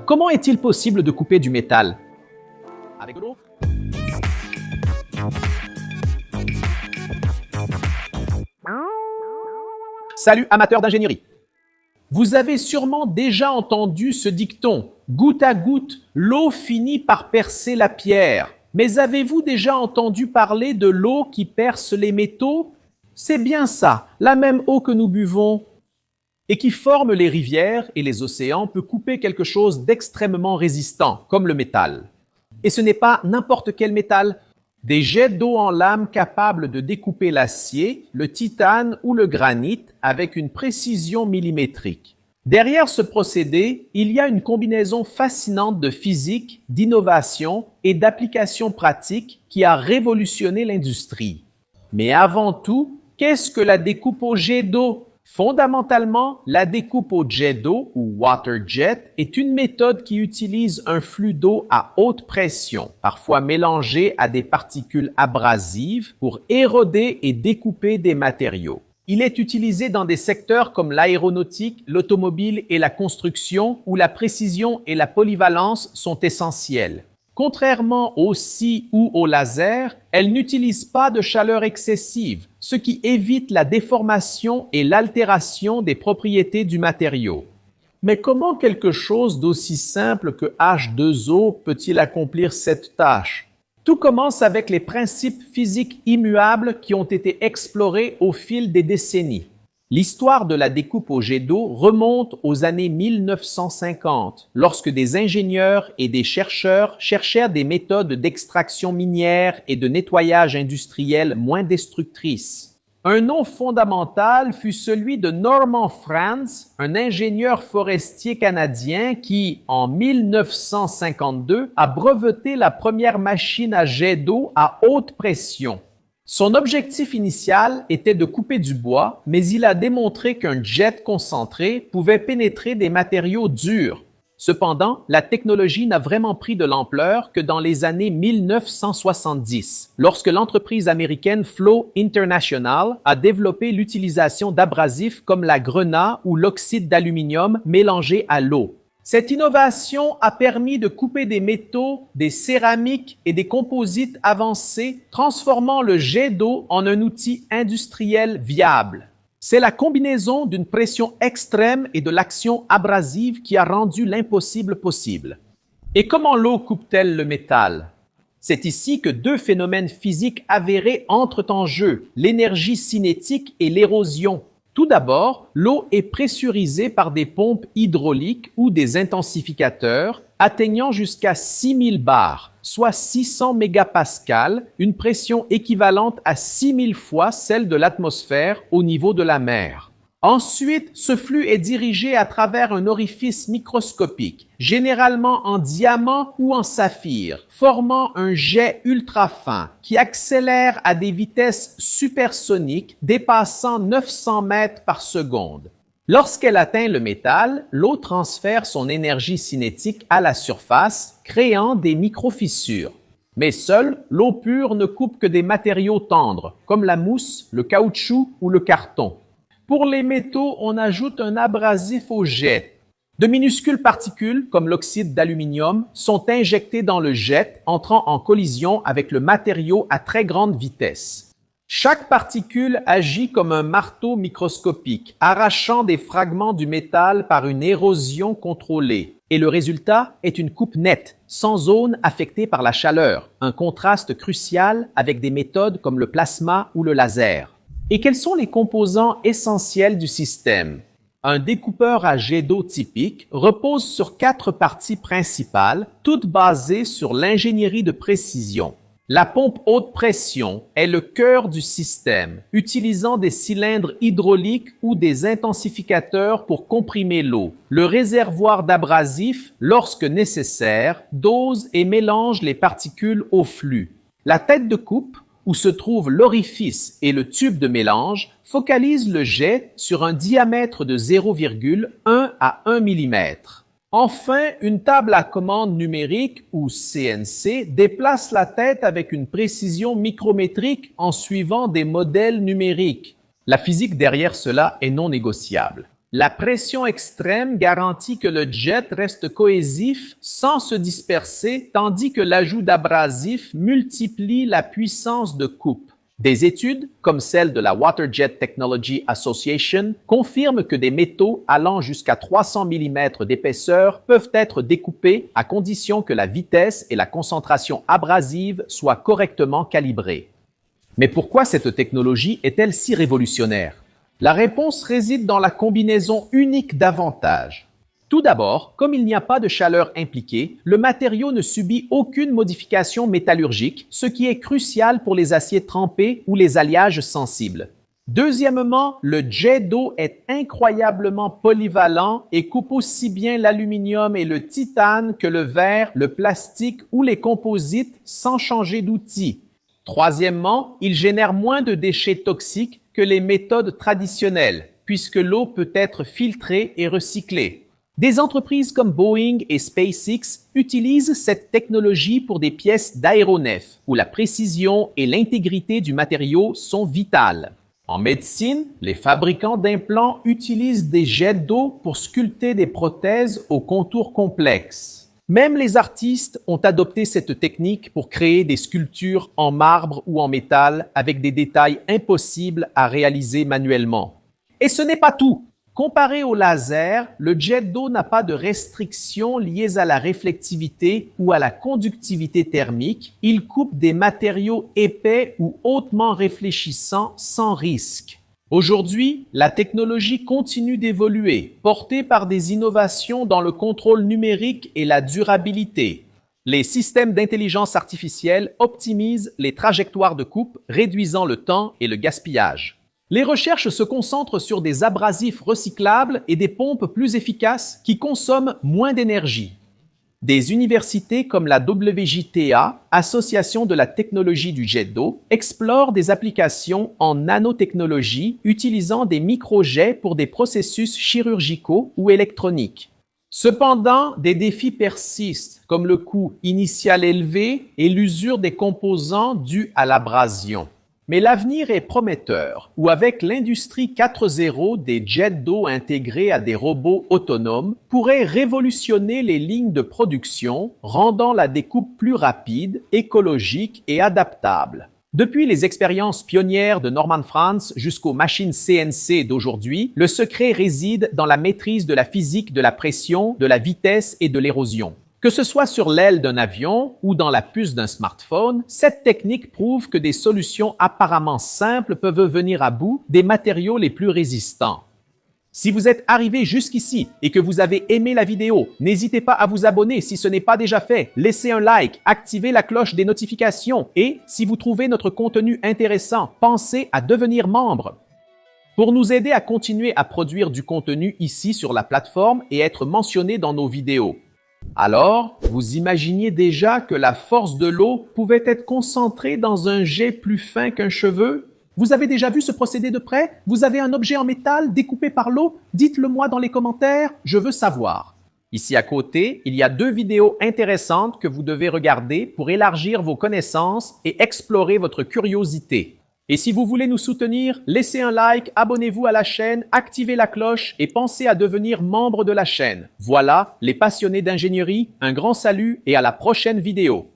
Comment est-il possible de couper du métal? Avec l'eau? Salut amateurs d'ingénierie! Vous avez sûrement déjà entendu ce dicton « Goutte à goutte, l'eau finit par percer la pierre ». Mais avez-vous déjà entendu parler de l'eau qui perce les métaux? C'est bien ça, la même eau que nous buvons et qui forme les rivières et les océans peut couper quelque chose d'extrêmement résistant, comme le métal. Et ce n'est pas n'importe quel métal. Des jets d'eau en lame capables de découper l'acier, le titane ou le granit avec une précision millimétrique. Derrière ce procédé, il y a une combinaison fascinante de physique, d'innovation et d'applications pratiques qui a révolutionné l'industrie. Mais avant tout, qu'est-ce que la découpe au jet d'eau? Fondamentalement, la découpe au jet d'eau ou water jet est une méthode qui utilise un flux d'eau à haute pression, parfois mélangé à des particules abrasives pour éroder et découper des matériaux. Il est utilisé dans des secteurs comme l'aéronautique, l'automobile et la construction où la précision et la polyvalence sont essentielles. Contrairement au scie ou au laser, elle n'utilise pas de chaleur excessive, ce qui évite la déformation et l'altération des propriétés du matériau. Mais comment quelque chose d'aussi simple que H2O peut-il accomplir cette tâche? Tout commence avec les principes physiques immuables qui ont été explorés au fil des décennies. L'histoire de la découpe au jet d'eau remonte aux années 1950, lorsque des ingénieurs et des chercheurs cherchèrent des méthodes d'extraction minière et de nettoyage industriel moins destructrices. Un nom fondamental fut celui de Norman Franz, un ingénieur forestier canadien qui, en 1952, a breveté la première machine à jet d'eau à haute pression. Son objectif initial était de couper du bois, mais il a démontré qu'un jet concentré pouvait pénétrer des matériaux durs. Cependant, la technologie n'a vraiment pris de l'ampleur que dans les années 1970, lorsque l'entreprise américaine Flow International a développé l'utilisation d'abrasifs comme la grenat ou l'oxyde d'aluminium mélangé à l'eau. Cette innovation a permis de couper des métaux, des céramiques et des composites avancés, transformant le jet d'eau en un outil industriel viable. C'est la combinaison d'une pression extrême et de l'action abrasive qui a rendu l'impossible possible. Et comment l'eau coupe-t-elle le métal? C'est ici que deux phénomènes physiques avérés entrent en jeu, l'énergie cinétique et l'érosion. Tout d'abord, l'eau est pressurisée par des pompes hydrauliques ou des intensificateurs atteignant jusqu'à 6000 bars, soit 600 mégapascales, une pression équivalente à 6000 fois celle de l'atmosphère au niveau de la mer. Ensuite, ce flux est dirigé à travers un orifice microscopique, généralement en diamant ou en saphir, formant un jet ultra fin qui accélère à des vitesses supersoniques dépassant 900 mètres par seconde. Lorsqu'elle atteint le métal, l'eau transfère son énergie cinétique à la surface, créant des micro-fissures. Mais seule, l'eau pure ne coupe que des matériaux tendres, comme la mousse, le caoutchouc ou le carton. Pour les métaux, on ajoute un abrasif au jet. De minuscules particules, comme l'oxyde d'aluminium, sont injectées dans le jet, entrant en collision avec le matériau à très grande vitesse. Chaque particule agit comme un marteau microscopique, arrachant des fragments du métal par une érosion contrôlée. Et le résultat est une coupe nette, sans zone affectée par la chaleur, un contraste crucial avec des méthodes comme le plasma ou le laser. Et quels sont les composants essentiels du système? Un découpeur à jet d'eau typique repose sur 4 parties principales, toutes basées sur l'ingénierie de précision. La pompe haute pression est le cœur du système, utilisant des cylindres hydrauliques ou des intensificateurs pour comprimer l'eau. Le réservoir d'abrasif, lorsque nécessaire, dose et mélange les particules au flux. La tête de coupe, où se trouve l'orifice et le tube de mélange, focalise le jet sur un diamètre de 0,1 à 1 mm. Enfin, une table à commande numérique, ou CNC, déplace la tête avec une précision micrométrique en suivant des modèles numériques. La physique derrière cela est non négociable. La pression extrême garantit que le jet reste cohésif sans se disperser, tandis que l'ajout d'abrasifs multiplie la puissance de coupe. Des études, comme celle de la Waterjet Technology Association, confirment que des métaux allant jusqu'à 300 mm d'épaisseur peuvent être découpés à condition que la vitesse et la concentration abrasive soient correctement calibrées. Mais pourquoi cette technologie est-elle si révolutionnaire? La réponse réside dans la combinaison unique d'avantages. Tout d'abord, comme il n'y a pas de chaleur impliquée, le matériau ne subit aucune modification métallurgique, ce qui est crucial pour les aciers trempés ou les alliages sensibles. Deuxièmement, le jet d'eau est incroyablement polyvalent et coupe aussi bien l'aluminium et le titane que le verre, le plastique ou les composites sans changer d'outil. Troisièmement, il génère moins de déchets toxiques que les méthodes traditionnelles, puisque l'eau peut être filtrée et recyclée. Des entreprises comme Boeing et SpaceX utilisent cette technologie pour des pièces d'aéronefs, où la précision et l'intégrité du matériau sont vitales. En médecine, les fabricants d'implants utilisent des jets d'eau pour sculpter des prothèses aux contours complexes. Même les artistes ont adopté cette technique pour créer des sculptures en marbre ou en métal avec des détails impossibles à réaliser manuellement. Et ce n'est pas tout. Comparé au laser, le jet d'eau n'a pas de restrictions liées à la réflectivité ou à la conductivité thermique. Il coupe des matériaux épais ou hautement réfléchissants sans risque. Aujourd'hui, la technologie continue d'évoluer, portée par des innovations dans le contrôle numérique et la durabilité. Les systèmes d'intelligence artificielle optimisent les trajectoires de coupe, réduisant le temps et le gaspillage. Les recherches se concentrent sur des abrasifs recyclables et des pompes plus efficaces qui consomment moins d'énergie. Des universités comme la WJTA, Association de la technologie du jet d'eau, explorent des applications en nanotechnologie utilisant des microjets pour des processus chirurgicaux ou électroniques. Cependant, des défis persistent, comme le coût initial élevé et l'usure des composants dus à l'abrasion. Mais l'avenir est prometteur, où avec l'industrie 4.0, des jets d'eau intégrés à des robots autonomes pourraient révolutionner les lignes de production, rendant la découpe plus rapide, écologique et adaptable. Depuis les expériences pionnières de Norman Franz jusqu'aux machines CNC d'aujourd'hui, le secret réside dans la maîtrise de la physique de la pression, de la vitesse et de l'érosion. Que ce soit sur l'aile d'un avion ou dans la puce d'un smartphone, cette technique prouve que des solutions apparemment simples peuvent venir à bout des matériaux les plus résistants. Si vous êtes arrivé jusqu'ici et que vous avez aimé la vidéo, n'hésitez pas à vous abonner si ce n'est pas déjà fait, laissez un like, activez la cloche des notifications et, si vous trouvez notre contenu intéressant, pensez à devenir membre. Pour nous aider à continuer à produire du contenu ici sur la plateforme et être mentionné dans nos vidéos. Alors, vous imaginiez déjà que la force de l'eau pouvait être concentrée dans un jet plus fin qu'un cheveu? Vous avez déjà vu ce procédé de près? Vous avez un objet en métal découpé par l'eau? Dites-le moi dans les commentaires, je veux savoir. Ici à côté, il y a 2 vidéos intéressantes que vous devez regarder pour élargir vos connaissances et explorer votre curiosité. Et si vous voulez nous soutenir, laissez un like, abonnez-vous à la chaîne, activez la cloche et pensez à devenir membre de la chaîne. Voilà, les passionnés d'ingénierie, un grand salut et à la prochaine vidéo.